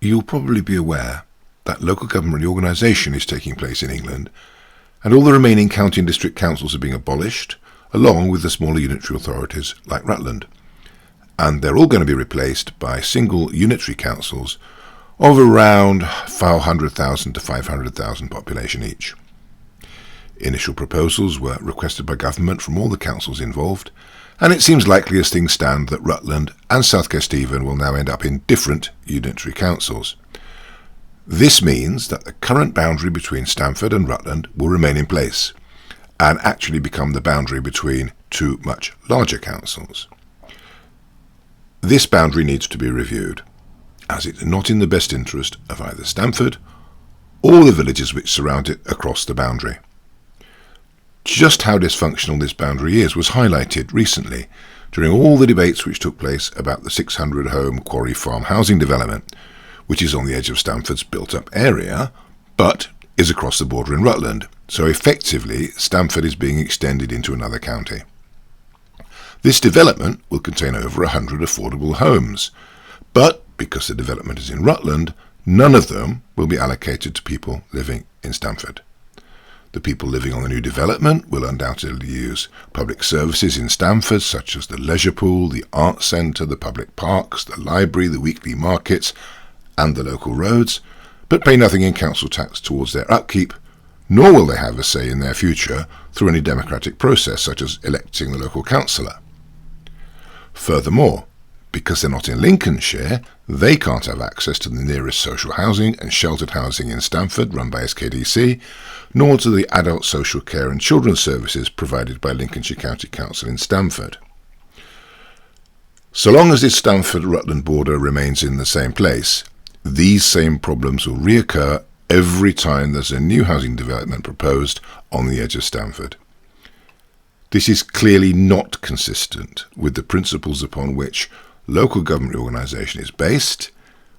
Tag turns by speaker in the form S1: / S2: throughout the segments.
S1: you'll probably be aware that local government reorganisation is taking place in England, and all the remaining county and district councils are being abolished, along with the smaller unitary authorities like Rutland. And they're all going to be replaced by single unitary councils of around 400,000 to 500,000 population each. Initial proposals were requested by government from all the councils involved, and it seems likely as things stand that Rutland and South Kesteven will now end up in different unitary councils. This means that the current boundary between Stamford and Rutland will remain in place, and actually become the boundary between two much larger councils. This boundary needs to be reviewed, as it's not in the best interest of either Stamford or the villages which surround it across the boundary. Just how dysfunctional this boundary is was highlighted recently during all the debates which took place about the 600-home Quarry Farm housing development, which is on the edge of Stamford's built-up area, but is across the border in Rutland, so effectively Stamford is being extended into another county. This development will contain over 100 affordable homes, but because the development is in Rutland, none of them will be allocated to people living in Stamford. The people living on the new development will undoubtedly use public services in Stamford, such as the leisure pool, the arts centre, the public parks, the library, the weekly markets, and the local roads, but pay nothing in council tax towards their upkeep, nor will they have a say in their future through any democratic process, such as electing the local councillor. Furthermore, because they're not in Lincolnshire, they can't have access to the nearest social housing and sheltered housing in Stamford run by SKDC, nor to the adult social care and children's services provided by Lincolnshire County Council in Stamford. So long as this Stamford-Rutland border remains in the same place, these same problems will reoccur every time there's a new housing development proposed on the edge of Stamford. This is clearly not consistent with the principles upon which local government organisation is based,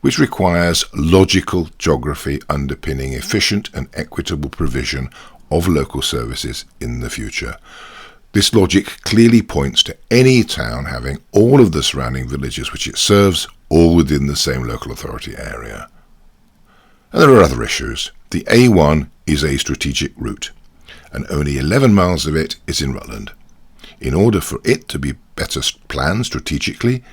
S1: which requires logical geography underpinning efficient and equitable provision of local services in the future. This logic clearly points to any town having all of the surrounding villages which it serves all within the same local authority area. And there are other issues. The A1 is a strategic route, and only 11 miles of it is in Rutland. In order for it to be better planned strategically,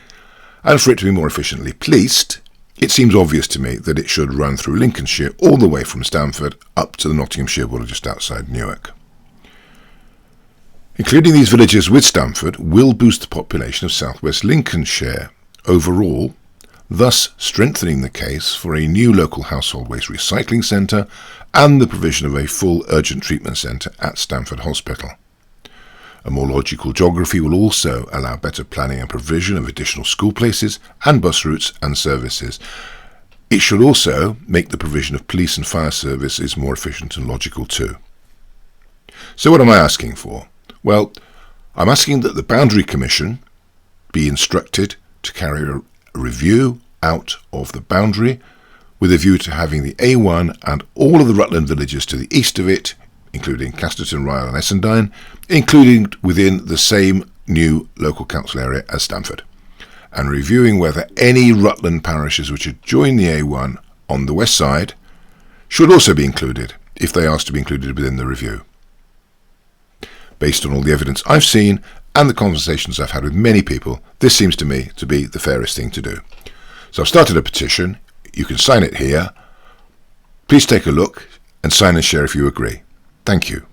S1: and for it to be more efficiently policed, it seems obvious to me that it should run through Lincolnshire all the way from Stamford up to the Nottinghamshire border just outside Newark. Including these villages with Stamford will boost the population of southwest Lincolnshire overall, thus strengthening the case for a new local household waste recycling centre and the provision of a full urgent treatment centre at Stamford Hospital. A more logical geography will also allow better planning and provision of additional school places and bus routes and services. It should also make the provision of police and fire services more efficient and logical too. So what am I asking for? Well, I'm asking that the Boundary Commission be instructed to carry a review out of the boundary with a view to having the A1 and all of the Rutland villages to the east of it, including Casterton, Ryle and Essendine, included within the same new local council area as Stamford, and reviewing whether any Rutland parishes which adjoin the A1 on the west side should also be included, if they ask to be included within the review. Based on all the evidence I've seen and the conversations I've had with many people, this seems to me to be the fairest thing to do. So I've started a petition. You can sign it here. Please take a look and sign and share if you agree. Thank you.